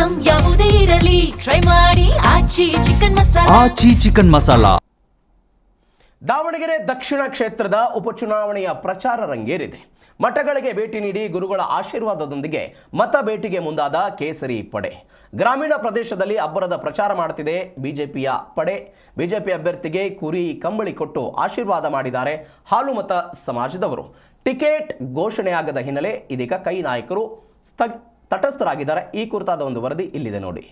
Item ಯಾವುದೇ ಇರಲಿ try ಮಾಡಿ ಆಚಿ ಚಿಕನ್ ಮಸಾಲಾ. ದಾವಣಗೆರೆ ದಕ್ಷಿಣ ಕ್ಷೇತ್ರದ ಉಪಚುನಾವಣೆಯ ಪ್ರಚಾರ ರಂಗೇರಿದೆ. ಮಠಗಳಿಗೆ ಭೇಟಿ ನೀಡಿ ಗುರುಗಳ ಆಶೀರ್ವಾದದೊಂದಿಗೆ ಮತ ಭೇಟಿಗೆ ಮುಂದಾದ ಕೇಸರಿ ಪಡೆ. ಗ್ರಾಮೀಣ ಪ್ರದೇಶದಲ್ಲಿ ಅಬ್ಬರದ ಪ್ರಚಾರ ಮಾಡುತ್ತಿದೆ ಬಿಜೆಪಿಯ ಪಡೆ. ಬಿಜೆಪಿ ಅಭ್ಯರ್ಥಿಗೆ ಕುರಿ ಕಂಬಳಿ ಕೊಟ್ಟು ಆಶೀರ್ವಾದ ಮಾಡಿದ್ದಾರೆ ಹಾಲುಮತ ಸಮಾಜದವರು. ಟಿಕೆಟ್ ಘೋಷಣೆಯಾಗದ ಹಿನ್ನೆಲೆ ಇದೀಗ ಕೈ ನಾಯಕರು ತಟಸ್ಥರಾಗಿದ್ದಾರೆ. ಈ ಕುರಿತಾದ ಒಂದು ವರದಿ ಇಲ್ಲಿದೆ ನೋಡಿ.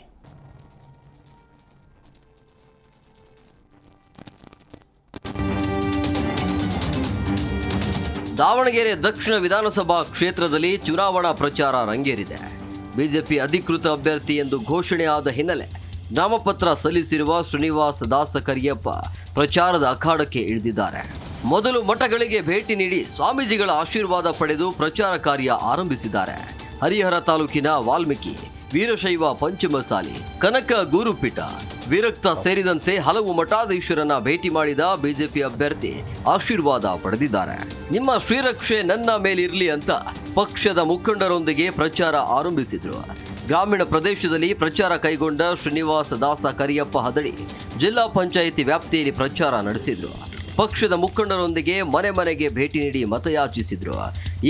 ದಾವಣಗೆರೆ ದಕ್ಷಿಣ ವಿಧಾನಸಭಾ ಕ್ಷೇತ್ರದಲ್ಲಿ ಚುನಾವಣಾ ಪ್ರಚಾರ ರಂಗೇರಿದೆ. ಬಿಜೆಪಿ ಅಧಿಕೃತ ಅಭ್ಯರ್ಥಿ ಎಂದು ಘೋಷಣೆಯಾದ ಹಿನ್ನೆಲೆ ನಾಮಪತ್ರ ಸಲ್ಲಿಸಿರುವ ಶ್ರೀನಿವಾಸ ದಾಸ ಕರಿಯಪ್ಪ ಪ್ರಚಾರದ ಅಖಾಡಕ್ಕೆ ಇಳಿದಿದ್ದಾರೆ. ಮೊದಲು ಮಠಗಳಿಗೆ ಭೇಟಿ ನೀಡಿ ಸ್ವಾಮೀಜಿಗಳ ಆಶೀರ್ವಾದ ಪಡೆದು ಪ್ರಚಾರ ಕಾರ್ಯ ಆರಂಭಿಸಿದ್ದಾರೆ. ಹರಿಹರ ತಾಲೂಕಿನ ವಾಲ್ಮೀಕಿ, ವೀರಶೈವ ಪಂಚಮಸಾಲಿ, ಕನಕ ಗುರುಪೀಠ, ವಿರಕ್ತ ಸೇರಿದಂತೆ ಹಲವು ಮಠಾಧೀಶರನ್ನ ಭೇಟಿ ಮಾಡಿದ ಬಿಜೆಪಿ ಅಭ್ಯರ್ಥಿ ಆಶೀರ್ವಾದ ಪಡೆದಿದ್ದಾರೆ. ನಿಮ್ಮ ಶ್ರೀರಕ್ಷೆ ನನ್ನ ಮೇಲಿರಲಿ ಅಂತ ಪಕ್ಷದ ಮುಖಂಡರೊಂದಿಗೆ ಪ್ರಚಾರ ಆರಂಭಿಸಿದ್ರು. ಗ್ರಾಮೀಣ ಪ್ರದೇಶದಲ್ಲಿ ಪ್ರಚಾರ ಕೈಗೊಂಡ ಶ್ರೀನಿವಾಸ ದಾಸ ಕರಿಯಪ್ಪ ಹದಡಿ ಜಿಲ್ಲಾ ಪಂಚಾಯಿತಿ ವ್ಯಾಪ್ತಿಯಲ್ಲಿ ಪ್ರಚಾರ ನಡೆಸಿದ್ರು. ಪಕ್ಷದ ಮುಖಂಡರೊಂದಿಗೆ ಮನೆ ಮನೆಗೆ ಭೇಟಿ ನೀಡಿ ಮತಯಾಚಿಸಿದ್ರು.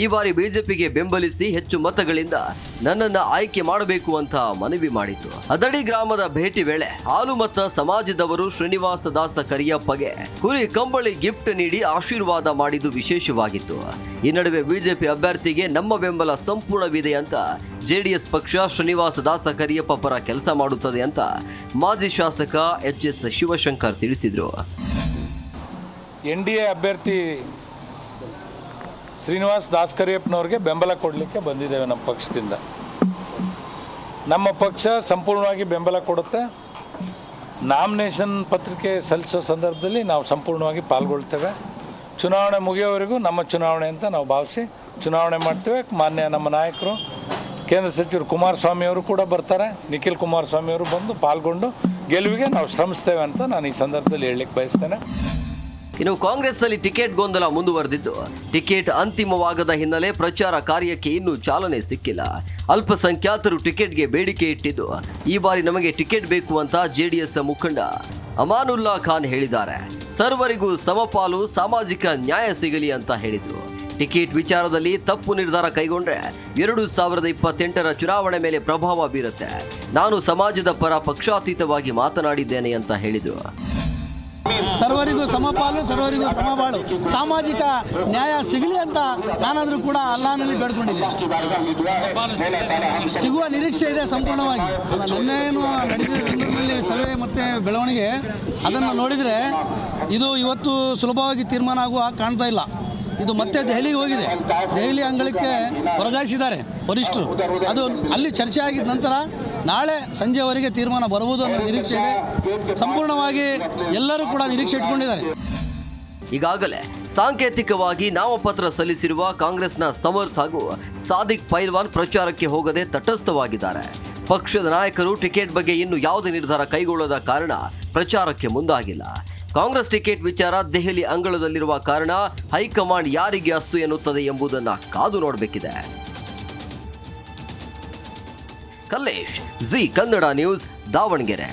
ಈ ಬಾರಿ ಬಿಜೆಪಿಗೆ ಬೆಂಬಲಿಸಿ ಹೆಚ್ಚು ಮತಗಳಿಂದ ನನ್ನನ್ನು ಆಯ್ಕೆ ಮಾಡಬೇಕು ಅಂತ ಮನವಿ ಮಾಡಿತು. ಹದಡಿ ಗ್ರಾಮದ ಭೇಟಿ ವೇಳೆ ಹಾಲುಮತ ಸಮಾಜದವರು ಶ್ರೀನಿವಾಸ ದಾಸ ಕರಿಯಪ್ಪಗೆ ಕುರಿ ಕಂಬಳಿ ಗಿಫ್ಟ್ ನೀಡಿ ಆಶೀರ್ವಾದ ಮಾಡಿದ್ದು ವಿಶೇಷವಾಗಿತ್ತು. ಈ ನಡುವೆ ಬಿಜೆಪಿ ಅಭ್ಯರ್ಥಿಗೆ ನಮ್ಮ ಬೆಂಬಲ ಸಂಪೂರ್ಣವಿದೆ ಅಂತ ಜೆಡಿಎಸ್ ಪಕ್ಷ ಶ್ರೀನಿವಾಸ ದಾಸ ಕರಿಯಪ್ಪ ಪರ ಕೆಲಸ ಮಾಡುತ್ತದೆ ಅಂತ ಮಾಜಿ ಶಾಸಕ ಎಚ್.ಎಸ್. ಶಿವಶಂಕರ್ ತಿಳಿಸಿದರು. NDA ಅಭ್ಯರ್ಥಿ ಶ್ರೀನಿವಾಸ ದಾಸ ಕರಿಯಪ್ಪನವ್ರಿಗೆ ಬೆಂಬಲ ಕೊಡಲಿಕ್ಕೆ ಬಂದಿದ್ದೇವೆ ನಮ್ಮ ಪಕ್ಷದಿಂದ. ನಮ್ಮ ಪಕ್ಷ ಸಂಪೂರ್ಣವಾಗಿ ಬೆಂಬಲ ಕೊಡುತ್ತೆ. ನಾಮಿನೇಷನ್ ಪತ್ರಿಕೆ ಸಲ್ಲಿಸೋ ಸಂದರ್ಭದಲ್ಲಿ ನಾವು ಸಂಪೂರ್ಣವಾಗಿ ಪಾಲ್ಗೊಳ್ತೇವೆ. ಚುನಾವಣೆ ಮುಗಿಯೋವರೆಗೂ ನಮ್ಮ ಚುನಾವಣೆ ಅಂತ ನಾವು ಭಾವಿಸಿ ಚುನಾವಣೆ ಮಾಡ್ತೇವೆ. ಮಾನ್ಯ ನಮ್ಮ ನಾಯಕರು ಕೇಂದ್ರ ಸಚಿವರು ಕುಮಾರಸ್ವಾಮಿ ಅವರು ಕೂಡ ಬರ್ತಾರೆ. ನಿಖಿಲ್ ಕುಮಾರಸ್ವಾಮಿ ಅವರು ಬಂದು ಪಾಲ್ಗೊಂಡು ಗೆಲುವಿಗೆ ನಾವು ಶ್ರಮಿಸ್ತೇವೆ ಅಂತ ನಾನು ಈ ಸಂದರ್ಭದಲ್ಲಿ ಹೇಳಲಿಕ್ಕೆ ಬಯಸ್ತೇನೆ. ಇನ್ನು ಕಾಂಗ್ರೆಸ್ನಲ್ಲಿ ಟಿಕೆಟ್ ಗೊಂದಲ ಮುಂದುವರೆದಿದ್ದು, ಟಿಕೆಟ್ ಅಂತಿಮವಾಗದ ಹಿನ್ನೆಲೆ ಪ್ರಚಾರ ಕಾರ್ಯಕ್ಕೆ ಇನ್ನೂ ಚಾಲನೆ ಸಿಕ್ಕಿಲ್ಲ. ಅಲ್ಪಸಂಖ್ಯಾತರು ಟಿಕೆಟ್ಗೆ ಬೇಡಿಕೆ ಇಟ್ಟಿದ್ದು, ಈ ಬಾರಿ ನಮಗೆ ಟಿಕೆಟ್ ಬೇಕು ಅಂತ ಜೆಡಿಎಸ್ ಮುಖಂಡ ಅಮಾನುಲ್ಲಾ ಖಾನ್ ಹೇಳಿದ್ದಾರೆ. ಸರ್ವರಿಗೂ ಸಮಪಾಲು, ಸಾಮಾಜಿಕ ನ್ಯಾಯ ಸಿಗಲಿ ಅಂತ ಹೇಳಿದ್ರು. ಟಿಕೆಟ್ ವಿಚಾರದಲ್ಲಿ ತಪ್ಪು ನಿರ್ಧಾರ ಕೈಗೊಂಡ್ರೆ 2028ರ ಚುನಾವಣೆ ಮೇಲೆ ಪ್ರಭಾವ ಬೀರುತ್ತೆ. ನಾನು ಸಮಾಜದ ಪರ ಪಕ್ಷಾತೀತವಾಗಿ ಮಾತನಾಡಿದ್ದೇನೆ ಅಂತ ಹೇಳಿದ್ರು. ಸರ್ವರಿಗೂ ಸಮಪಾಲು, ಸರ್ವರಿಗೂ ಸಮಬಾಳು, ಸಾಮಾಜಿಕ ನ್ಯಾಯ ಸಿಗಲಿ ಅಂತ ನಾನಾದರೂ ಕೂಡ ಅಲ್ಲಾಹನಲ್ಲಿ ಬೇಡ್ಕೊಂಡಿದ್ದೆ. ಸಿಗುವ ನಿರೀಕ್ಷೆ ಇದೆ ಸಂಪೂರ್ಣವಾಗಿ. ನಿನ್ನೇನು ನಡೆದಿದೆ ಬೆಂಗಳೂರಿನಲ್ಲಿ ಸಭೆ ಮತ್ತು ಬೆಳವಣಿಗೆ, ಅದನ್ನು ನೋಡಿದರೆ ಇದು ಇವತ್ತು ಸುಲಭವಾಗಿ ತೀರ್ಮಾನ ಆಗುವ ಕಾಣ್ತಾ ಇಲ್ಲ. ಇದು ಮತ್ತೆ ದೆಹಲಿಗೆ ಹೋಗಿದೆ. ದೆಹಲಿ ಅಂಗಳಕ್ಕೆ ವರ್ಗಾಯಿಸಿದ್ದಾರೆ ವರಿಷ್ಠರು. ಅದು ಅಲ್ಲಿ ಚರ್ಚೆ ಆಗಿದ ನಂತರ ನಾಳೆ ಸಂಜೆವರೆಗೆ ತೀರ್ಮಾನ ಬರುವುದು ಅನ್ನೋ ನಿರೀಕ್ಷೆ ಇದೆ. ಸಂಪೂರ್ಣವಾಗಿ ಎಲ್ಲರೂ ಕೂಡ ನಿರೀಕ್ಷೆ ಇಟ್ಕೊಂಡಿದ್ದಾರೆ. ಈಗಾಗಲೇ ಸಾಂಕೇತಿಕವಾಗಿ ನಾಮಪತ್ರ ಸಲ್ಲಿಸಿರುವ ಕಾಂಗ್ರೆಸ್ನ ಸಮರ್ಥ್ ಹಾಗೂ ಸಾದಿಕ್ ಪೈಲ್ವಾನ್ ಪ್ರಚಾರಕ್ಕೆ ಹೋಗದೆ ತಟಸ್ಥವಾಗಿದ್ದಾರೆ. ಪಕ್ಷದ ನಾಯಕರು ಟಿಕೆಟ್ ಬಗ್ಗೆ ಇನ್ನೂ ಯಾವುದೇ ನಿರ್ಧಾರ ಕೈಗೊಳ್ಳದ ಕಾರಣ ಪ್ರಚಾರಕ್ಕೆ ಮುಂದಾಗಿಲ್ಲ. ಕಾಂಗ್ರೆಸ್ ಟಿಕೆಟ್ ವಿಚಾರ ದೆಹಲಿ ಅಂಗಳದಲ್ಲಿರುವ ಕಾರಣ ಹೈಕಮಾಂಡ್ ಯಾರಿಗೆ ಅಸ್ತು ಎನ್ನುತ್ತದೆ ಎಂಬುದನ್ನು ಕಾದು ನೋಡಬೇಕಿದೆ. ಕಲ್ಲೇಶ್, ಜಿ ಕನ್ನಡ ನ್ಯೂಸ್, ದಾವಣಗೆರೆ.